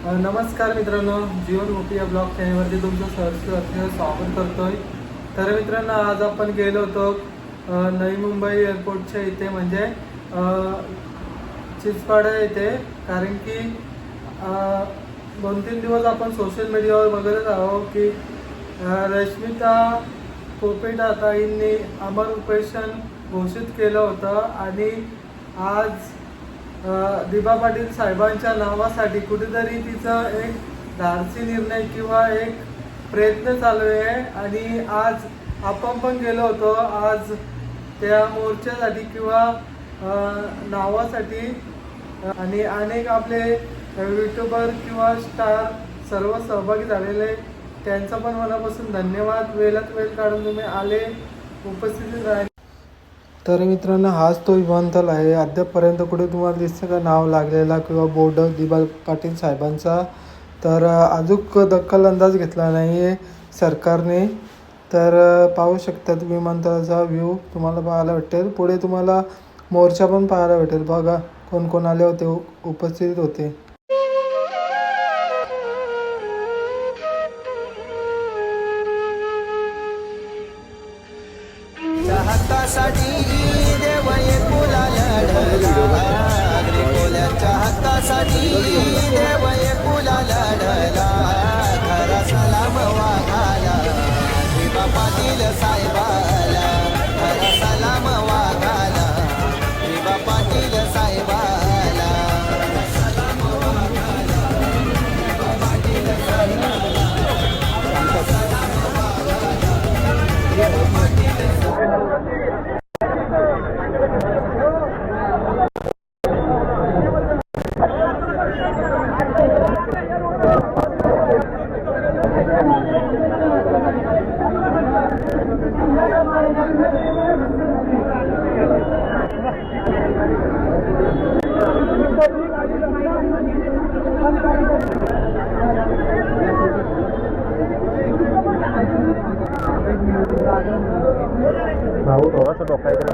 नमस्कार मित्रांनो, जीवन गोपी या ब्लॉग चॅनलवरती तुमचं सहर्ष स्वागत करतोय। तर मित्रांनो, आज आपण गेलो होतो नवी मुंबई एअरपोर्टच्या इथे म्हणजे चिचपाडा येथे, कारण की 2-3 दिवस आपण सोशल मीडियावर बघत आहोत की रश्मिता पोपेटाताईंनी अमर उपोषण घोषित केलं होतं आणि आज दिबा पाटील साहेबांच्या नावासाठी कुठेतरी तिचा एक धाडसी निर्णय किंवा एक प्रयत्न चालू आहे आणि आज आपण पण गेलो होतो आज त्या मोर्चासाठी किंवा नावासाठी आणि अनेक आपले यूट्यूबर किंवा स्टार सर्व सहभागी झालेले, त्यांचा पण मनापासून धन्यवाद। वेळात वेळ काढून तुम्ही आले, उपस्थित राहिले। तर मित्रांनो, हाच तो विमानतळ आहे। अद्यापपर्यंत कुठे तुम्हाला दिसतं का नाव लागलेला किंवा बोर्ड दिबा पाटील साहेबांचा? तर अजून दखल अंदाज घेतला नाही आहे सरकारने। तर पाहू शकतात विमानतळाचा व्ह्यू तुम्हाला पाहायला भेटेल। पुढे तुम्हाला मोर्चा पण पाहायला भेटेल। बघा कोण कोण आले होते, उपस्थित होते। हक्कासाठी देव एकुला लढला, कोल्याच्या हक्कासाठी देव एकुला लढला, खरा सलाम वाघाला दिबा पाटील साहेबाला, खरा सलाम वाघाला दिबा पाटील साहेबाला, सलाम वाघाला दिबा पाटील साहेबाला, सलाम वाघाला दिबा पाटील भाऊ थोडासा डोकायचं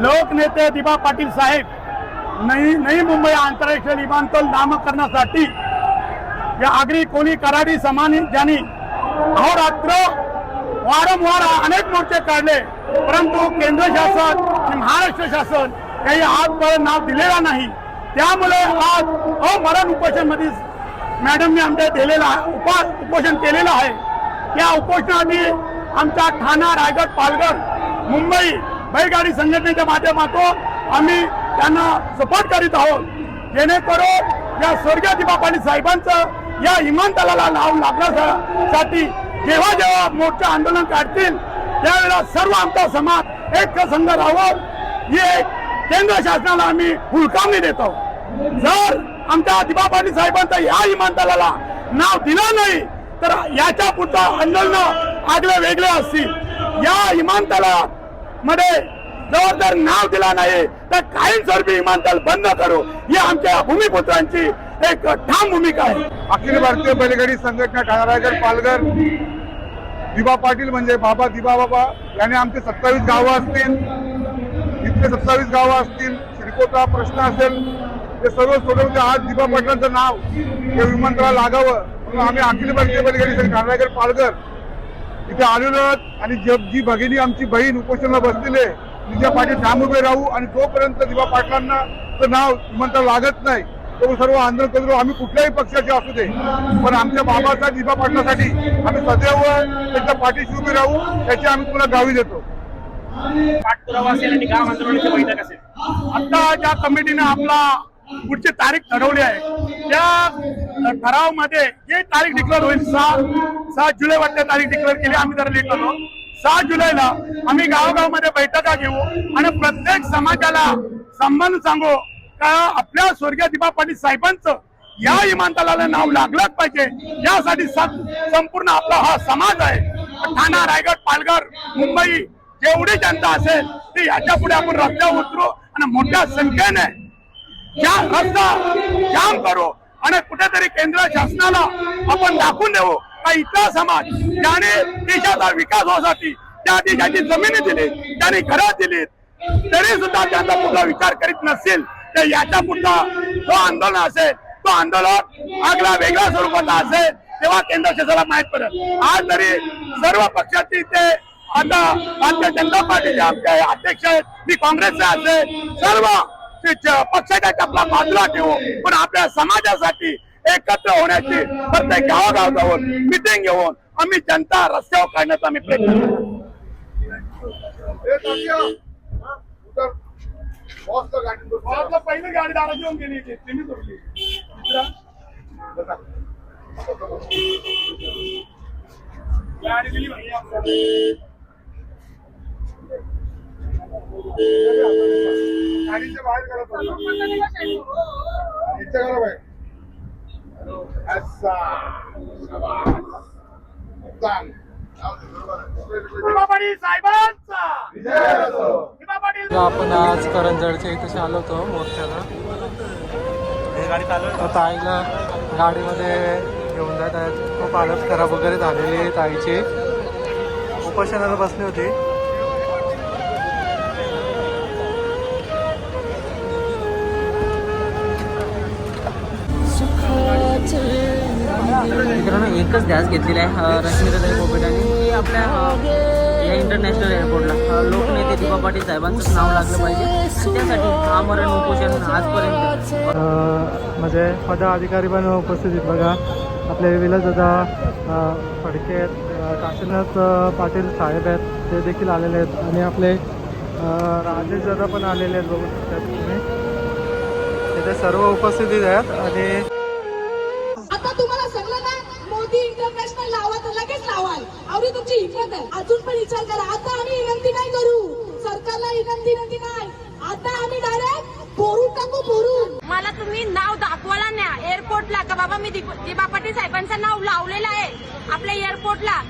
लोकनेते दिबा पाटील साहेब नवी मुंबई आंतरराष्ट्रीय विमानतळ नामकरणासाठी या आगरी कोणी कराडी समाजांनी अहोरात्र वारंवार अनेक मोर्चे काढले, परंतु केंद्र शासन आणि महाराष्ट्र शासन काही आजपर्यंत नाव दिलेला नाही। त्यामुळे आज अमरण उपोषणमध्ये मॅडमने आमच्या दिलेला उपोषण केलेलं आहे। त्या उपोषणासाठी आमच्या ठाणा, रायगड, पालघर, मुंबई बैलगाडी संघटनेच्या माध्यमातून आम्ही त्यांना सपोर्ट करीत आहोत, जेणेकरून या स्वर्गीय दिबा पाटील साहेबांचं या विमानतळाला नाव लागण्यासाठी जेव्हा जेव्हा मोर्चा आंदोलन काढतील त्यावेळेला सर्व आमचा समाज एक संघ राहून हे केंद्र शासनाला आम्ही हुलकावणी देतो। जर आमच्या दिबा पाटील साहेबांचं या विमानतळाला नाव दिलं नाही तर याच्या पुढचं आंदोलन आगळे वेगळे असतील। या विमानतळात मध्ये जर नाव दिला नाही तर कायमस्वरूपी विमानतळ बंद करू, ही आमच्या भूमिपुत्रांची एक ठाम भूमिका आहे। अखिल भारतीय बैलगाडी संघटना ठाणा, रायगड, पालघर, दिबा पाटील म्हणजे बाबा दिबा बाबा याने आमचे 27 गावं असतील, इथले 27 गावं असतील, सिडकोचा प्रश्न असेल, ते सर्व सोडवून आज दिबा पाटलांचं नाव या विमानतळाला लागावं म्हणून आम्ही अखिल भारतीय बैलगाडी संघटना ठाणा, रायगड, पालघर इथे आलेलो आणि जी भगिनी आमची बहीण उपोषणाला बसलेले तिच्या पाठी ठाम उभे राहू आणि जोपर्यंत दिबा पाटलांना नाव विमानतळ लागत नाही तो सर्व आंदोलन करू। आम्ही कुठल्याही पक्षाचे असू दे, पण आमच्या बाबाचा दिबा पाटलासाठी आम्ही सदैव त्यांच्या पाठीशी उभे राहू, त्याची आम्ही तुम्हाला गावी देतो। पाठपुरावा असेल आणि गाव आंदोलनाची बैठक असेल, आता ज्या कमिटीने आपला पुढची तारीख ठरवली आहे त्या ठराव मध्ये जे तारीख डिक्लेअर होईल 6 जुलै वाटते तारीख डिक्लेअर केली, आम्ही जरा लेट होतो। 6 जुलैला आम्ही गावोगावमध्ये बैठका घेऊ आणि प्रत्येक समाजाला संबंध सांगू का आपल्या स्वर्गीय दिबा पाटील साहेबांचं या विमानतळाला नाव लागलंच पाहिजे। यासाठी संपूर्ण आपला हा समाज आहे, ठाणा, रायगड, पालघर, मुंबई जेवढी जनता असेल ती याच्या पुढे आपण रस्त्यावर उतरू आणि मोठ्या संख्येने रस्ता जाम करू आणि कुठेतरी केंद्र शासनाला आपण दाखवून देऊ का इथला समाज ज्याने देशाचा विकास होण्यासाठी त्या देशाची जमिनी दिली, त्याने घरं दिली, तरी सुद्धा त्यांचा पुढचा विचार करीत नसेल तर याच्या पुढचा जो आंदोलन असेल तो आंदोलन आगळा वेगळा स्वरूपाचा असेल तेव्हा केंद्र शासनाला माहित पडेल। आज तरी सर्व पक्षाची ते आता भारतीय जनता पार्टीचे आमचे अध्यक्ष आहेत, मी काँग्रेसचे असेल, सर्व पक्षाच्या टपला बाजूला ठेवू पण आपल्या समाजासाठी एकत्र होण्याची प्रत्येक गावागाव जाऊन मिटिंग घेऊन आम्ही जनता रस्त्यावर काढण्याचा आम्ही प्रयत्न करू। पहिली गाडी दारा घेऊन गेली गाडी दिली गाडीच्या बाहेर करा बाहेर आपण आज करंजडच्या इथे आलो होतो मोर्चाला, आता आईला गाडीमध्ये घेऊन जात आहेत। खूप हालत खराब वगैरे झालेली आहे ताईची, उपोषणाला बसली होती। मित्रांनो एकच गॅस घेतलेला आहे रश्मीताई पोपेट आणि आपल्या या इंटरनॅशनल एअरपोर्टला लोकनेते दिबा पाटील साहेबांचं नाव लागलं पाहिजे आणि त्यासाठी आमरण उपोषण आजपर्यंत म्हणजे पदाधिकारी पण उपस्थित आहेत बघा, आपले विलासदादा फडके आहेत, काशीनाथ पाटील साहेब आहेत ते देखील आलेले आहेत आणि आपले राजेश दादा पण आलेले आहेत बघू शकता तुम्ही, तिथे सर्व उपस्थित आहेत। आणि आता तुम्हाला सगळं ना मोदी इंटरनॅशनल लावा तर लगेच लावाल, आवडी तुमची हिंमत आहे, अजून पण विचार करा। आता आम्ही विनंती नाही करू सरकारला, विनंती नाही, आता आम्ही डायरेक्ट बोरून टाकू, बोरून। मला तुम्ही नाव दाखवायला न्या एअरपोर्टला का बाबा मी दिबा पाटील साहेबांचं नाव लावलेलं आहे आपल्या एअरपोर्टला,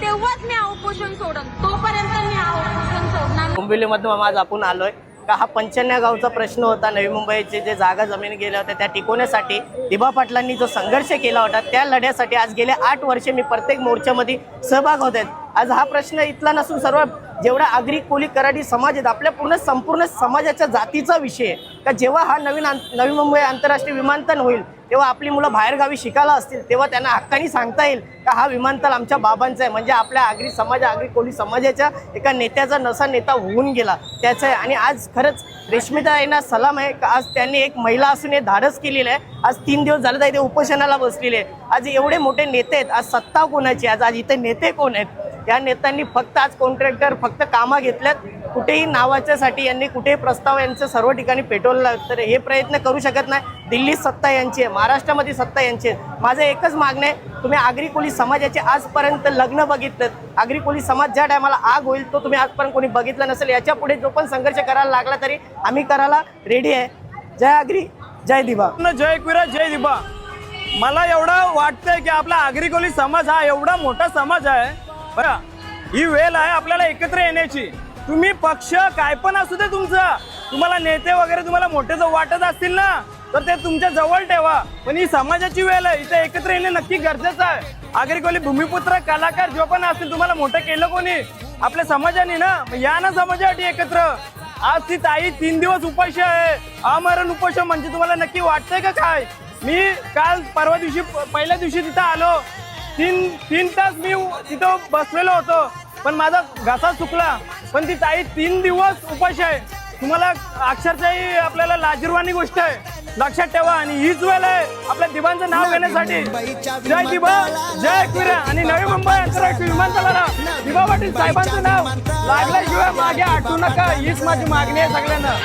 तेव्हाच मी उपोषण सोडन, तोपर्यंत मी उपोषण सोडणार। डोंबिवलीमधून आज आपण आलोय का हा 95 गावचा प्रश्न होता, नवी मुंबईचे जे जागा जमीन गेल्या होत्या त्या टिकवण्यासाठी दिबा पाटलांनी जो संघर्ष केला होता त्या लढ्यासाठी आज गेले 8 वर्षे मी प्रत्येक मोर्चामध्ये सहभाग होत आहेत। आज हा प्रश्न इथला नसून सर्व जेवढा आगरी कोली कराडी समाज आहेत आपल्या संपूर्ण समाजाच्या जातीचा विषय आहे का जेव्हा हा नवी मुंबई आंतरराष्ट्रीय विमानतळ होईल तेव्हा आपली मुलं बाहेरगावी शिकायला असतील तेव्हा त्यांना हक्काने सांगता येईल का हा विमानतळ आमच्या बाबांचा आहे, म्हणजे आपल्या आगरी समाज आगरी कोली समाजाच्या एका नेत्याचा नसा नेता होऊन गेला त्याचं आहे। आणि आज खरंच रेश्मिताईंना सलाम आहे का आज त्यांनी एक महिला असून हे धाडस केलेलं आहे। आज 3 दिवस झाले तर इथे उपोषणाला बसलेले आहे। आज एवढे मोठे नेते आहेत, आज सत्ता कोणाची, आज इथे नेते कोण आहेत? या नेत्यांनी फक्त आज कॉन्ट्रॅक्टर फक्त कामं घेतल्यात, कुठेही नावाच्यासाठी यांनी कुठेही प्रस्ताव यांचं सर्व ठिकाणी पेटवलं तर हे प्रयत्न करू शकत नाही। दिल्लीत सत्ता यांची आहे, महाराष्ट्रामध्ये सत्ता यांची आहे। माझं एकच मागणं आहे, तुम्ही आगरी कोली समाजाचे आजपर्यंत लग्न बघितलं, आगरी कोली समाज ज्या टायमाला आग होईल तो तुम्ही आजपर्यंत कोणी बघितलं नसेल। याच्या पुढे जो पण संघर्ष करायला लागला तरी आम्ही करायला रेडी आहे। जय आगरी, जय दिबा। जय कुरा, जय दिबा। मला एवढं वाटतंय की आपला आगरी कोली समाज हा एवढा मोठा समाज आहे बरं, ही वेळ आहे आपल्याला एकत्र येण्याची। तुम्ही पक्ष काय पण असू दे तुमचा, तुम्हाला नेते वगैरे तुम्हाला मोठे जर वाटत असतील ना तर ते तुमच्या जवळ ठेवा, पण ही समाजाची वेळ आहे, इथे एकत्र येणे नक्की गरजेचं आहे। आगरी कोली भूमिपुत्र कलाकार जो पण असतील तुम्हाला मोठं केलं कोणी आपल्या समाजाने ना, या ना समाजासाठी एकत्र। आज ती ताई 3 दिवस उपाशी आहे, आमरण उपोषण म्हणजे तुम्हाला नक्की वाटतंय का काय? मी काल परवा दिवशी पहिल्या दिवशी तिथं आलो, 3 तास मी तिथं बसलेलो होतो पण माझा घसा चुकला, पण ती ताई 3 दिवस उपाशी आहे। तुम्हाला अक्षरशः आपल्याला लाजिरवाणी गोष्ट आहे, लक्षात ठेवा। आणि हीच वेळ आहे आपल्या दिबांचं नाव घेण्यासाठी। जय दिबा, जय कुरा। आणि नवी मुंबई आंतरराष्ट्रीय विमानतळाला दिबा पाटील साहेबांचं नाव लागल्याशिवाय मागे हटू नका, हीच माझी मागणी आहे सगळ्यांना।